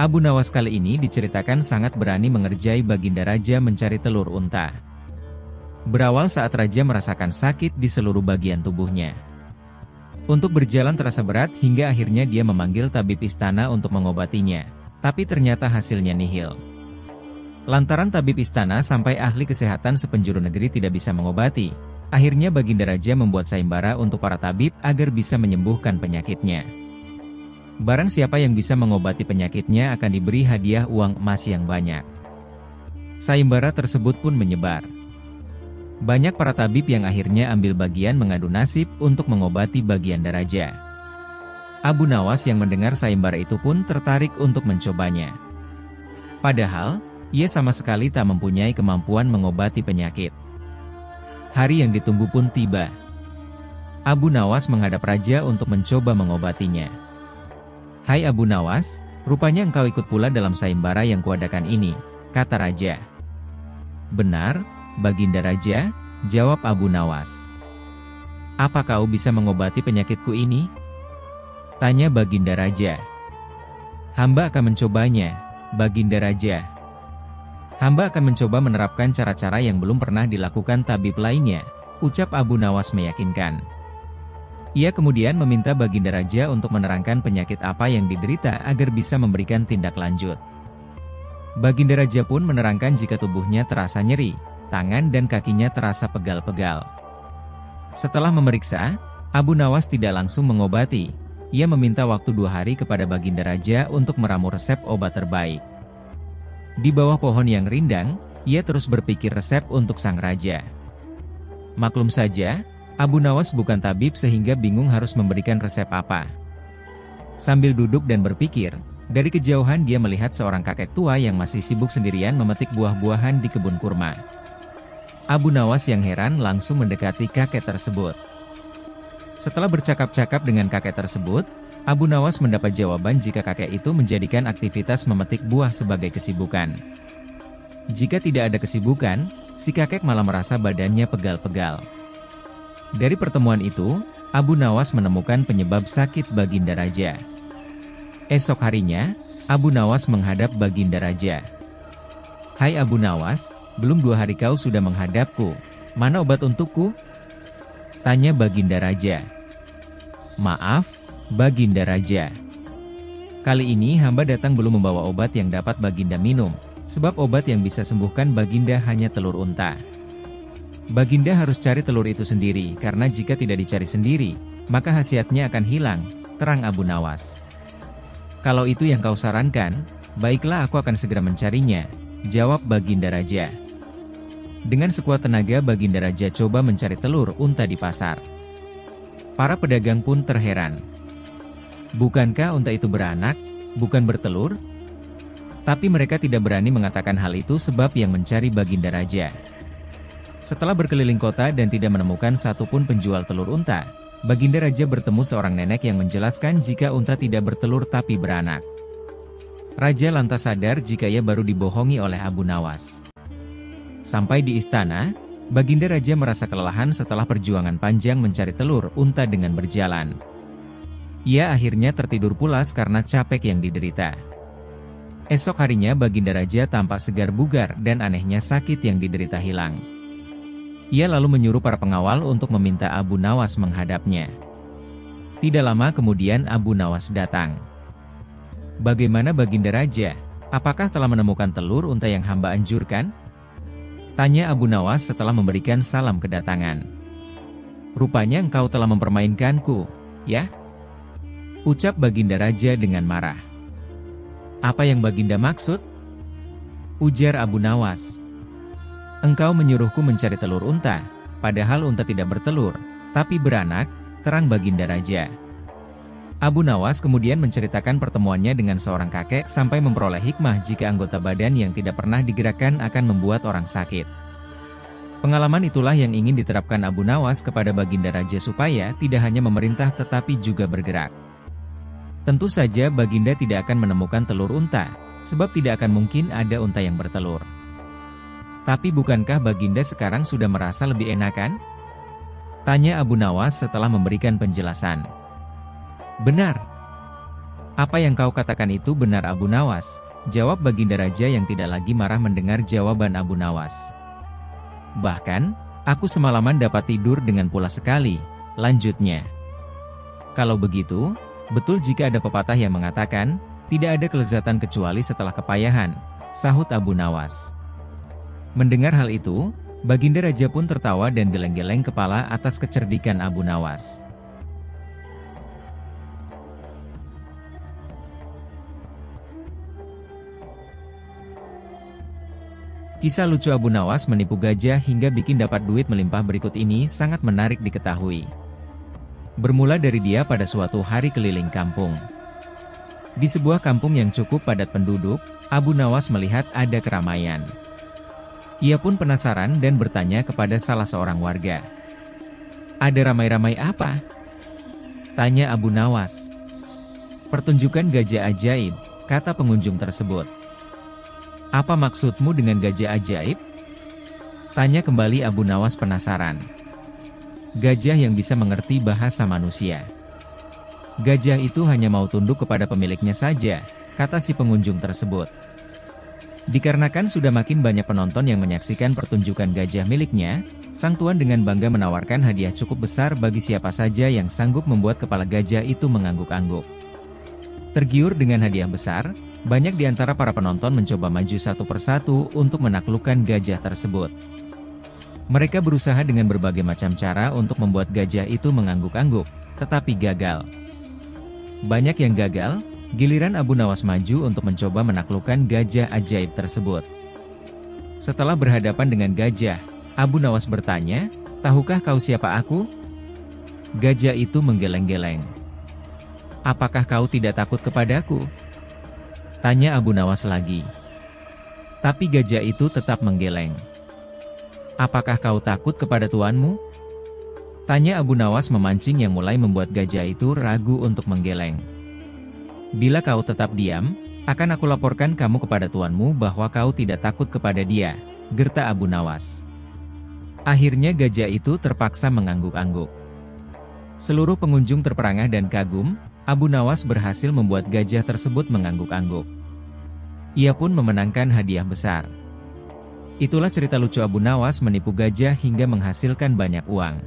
Abu Nawas kali ini diceritakan sangat berani mengerjai Baginda Raja mencari telur unta. Berawal saat Raja merasakan sakit di seluruh bagian tubuhnya. Untuk berjalan terasa berat hingga akhirnya dia memanggil tabib istana untuk mengobatinya, tapi ternyata hasilnya nihil. Lantaran tabib istana sampai ahli kesehatan sepenjuru negeri tidak bisa mengobati, akhirnya Baginda Raja membuat sayembara untuk para tabib agar bisa menyembuhkan penyakitnya. Barang siapa yang bisa mengobati penyakitnya akan diberi hadiah uang emas yang banyak. Sayembara tersebut pun menyebar. Banyak para tabib yang akhirnya ambil bagian mengadu nasib untuk mengobati Baginda Raja. Abu Nawas yang mendengar sayembara itu pun tertarik untuk mencobanya. Padahal, ia sama sekali tak mempunyai kemampuan mengobati penyakit. Hari yang ditunggu pun tiba. Abu Nawas menghadap Raja untuk mencoba mengobatinya. "Hai Abu Nawas, rupanya engkau ikut pula dalam sayembara yang kuadakan ini," kata Raja. "Benar, Baginda Raja," jawab Abu Nawas. "Apa kau bisa mengobati penyakitku ini?" tanya Baginda Raja. "Hamba akan mencobanya, Baginda Raja. Hamba akan mencoba menerapkan cara-cara yang belum pernah dilakukan tabib lainnya," ucap Abu Nawas meyakinkan. Ia kemudian meminta Baginda Raja untuk menerangkan penyakit apa yang diderita agar bisa memberikan tindak lanjut. Baginda Raja pun menerangkan jika tubuhnya terasa nyeri, tangan dan kakinya terasa pegal-pegal. Setelah memeriksa, Abu Nawas tidak langsung mengobati. Ia meminta waktu 2 hari kepada Baginda Raja untuk meramu resep obat terbaik. Di bawah pohon yang rindang, ia terus berpikir resep untuk sang raja. Maklum saja, Abu Nawas bukan tabib sehingga bingung harus memberikan resep apa. Sambil duduk dan berpikir, dari kejauhan dia melihat seorang kakek tua yang masih sibuk sendirian memetik buah-buahan di kebun kurma. Abu Nawas yang heran langsung mendekati kakek tersebut. Setelah bercakap-cakap dengan kakek tersebut, Abu Nawas mendapat jawaban jika kakek itu menjadikan aktivitas memetik buah sebagai kesibukan. Jika tidak ada kesibukan, si kakek malah merasa badannya pegal-pegal. Dari pertemuan itu, Abu Nawas menemukan penyebab sakit Baginda Raja. Esok harinya, Abu Nawas menghadap Baginda Raja. "Hai Abu Nawas, belum 2 hari kau sudah menghadapku. Mana obat untukku?" tanya Baginda Raja. "Maaf, Baginda Raja. Kali ini hamba datang belum membawa obat yang dapat Baginda minum, sebab obat yang bisa sembuhkan Baginda hanya telur unta. Baginda harus cari telur itu sendiri, karena jika tidak dicari sendiri, maka khasiatnya akan hilang," terang Abu Nawas. "Kalau itu yang kau sarankan, baiklah aku akan segera mencarinya," jawab Baginda Raja. Dengan sekuat tenaga Baginda Raja coba mencari telur unta di pasar. Para pedagang pun terheran. Bukankah unta itu beranak, bukan bertelur? Tapi mereka tidak berani mengatakan hal itu sebab yang mencari Baginda Raja. Setelah berkeliling kota dan tidak menemukan satupun penjual telur unta, Baginda Raja bertemu seorang nenek yang menjelaskan jika unta tidak bertelur tapi beranak. Raja lantas sadar jika ia baru dibohongi oleh Abu Nawas. Sampai di istana, Baginda Raja merasa kelelahan setelah perjuangan panjang mencari telur unta dengan berjalan. Ia akhirnya tertidur pulas karena capek yang diderita. Esok harinya Baginda Raja tampak segar bugar dan anehnya sakit yang diderita hilang. Ia lalu menyuruh para pengawal untuk meminta Abu Nawas menghadapnya. Tidak lama kemudian Abu Nawas datang. "Bagaimana Baginda Raja? Apakah telah menemukan telur unta yang hamba anjurkan?" tanya Abu Nawas setelah memberikan salam kedatangan. "Rupanya engkau telah mempermainkanku, ya?" ucap Baginda Raja dengan marah. "Apa yang Baginda maksud?" ujar Abu Nawas. "Engkau menyuruhku mencari telur unta, padahal unta tidak bertelur, tapi beranak," terang Baginda Raja. Abu Nawas kemudian menceritakan pertemuannya dengan seorang kakek sampai memperoleh hikmah jika anggota badan yang tidak pernah digerakkan akan membuat orang sakit. Pengalaman itulah yang ingin diterapkan Abu Nawas kepada Baginda Raja supaya tidak hanya memerintah tetapi juga bergerak. Tentu saja Baginda tidak akan menemukan telur unta, sebab tidak akan mungkin ada unta yang bertelur. Tapi bukankah Baginda sekarang sudah merasa lebih enakan? Tanya Abu Nawas setelah memberikan penjelasan. "Benar. "Apa yang kau katakan itu benar Abu Nawas," jawab Baginda Raja yang tidak lagi marah mendengar jawaban Abu Nawas. "Bahkan, aku semalaman dapat tidur dengan pulas sekali," lanjutnya. "Kalau begitu, betul jika ada pepatah yang mengatakan, tidak ada kelezatan kecuali setelah kepayahan," sahut Abu Nawas. Mendengar hal itu, Baginda Raja pun tertawa dan geleng-geleng kepala atas kecerdikan Abu Nawas. Kisah lucu Abu Nawas menipu gajah hingga bikin dapat duit melimpah berikut ini sangat menarik diketahui. Bermula dari dia pada suatu hari keliling kampung. Di sebuah kampung yang cukup padat penduduk, Abu Nawas melihat ada keramaian. Ia pun penasaran dan bertanya kepada salah seorang warga. "Ada ramai-ramai apa?" tanya Abu Nawas. "Pertunjukan gajah ajaib," kata pengunjung tersebut. "Apa maksudmu dengan gajah ajaib?" tanya kembali Abu Nawas penasaran. "Gajah yang bisa mengerti bahasa manusia. Gajah itu hanya mau tunduk kepada pemiliknya saja," kata si pengunjung tersebut. Dikarenakan sudah makin banyak penonton yang menyaksikan pertunjukan gajah miliknya, sang tuan dengan bangga menawarkan hadiah cukup besar bagi siapa saja yang sanggup membuat kepala gajah itu mengangguk-angguk. Tergiur dengan hadiah besar, banyak di antara para penonton mencoba maju satu persatu untuk menaklukkan gajah tersebut. Mereka berusaha dengan berbagai macam cara untuk membuat gajah itu mengangguk-angguk, tetapi gagal. Banyak yang gagal, giliran Abu Nawas maju untuk mencoba menaklukkan gajah ajaib tersebut. Setelah berhadapan dengan gajah, Abu Nawas bertanya, "Tahukah kau siapa aku?" Gajah itu menggeleng-geleng. "Apakah kau tidak takut kepadaku?" tanya Abu Nawas lagi. Tapi gajah itu tetap menggeleng. "Apakah kau takut kepada tuanmu?" tanya Abu Nawas memancing yang mulai membuat gajah itu ragu untuk menggeleng. "Bila kau tetap diam, akan aku laporkan kamu kepada tuanmu bahwa kau tidak takut kepada dia," gerta Abu Nawas. Akhirnya gajah itu terpaksa mengangguk-angguk. Seluruh pengunjung terperangah dan kagum, Abu Nawas berhasil membuat gajah tersebut mengangguk-angguk. Ia pun memenangkan hadiah besar. Itulah cerita lucu Abu Nawas menipu gajah hingga menghasilkan banyak uang.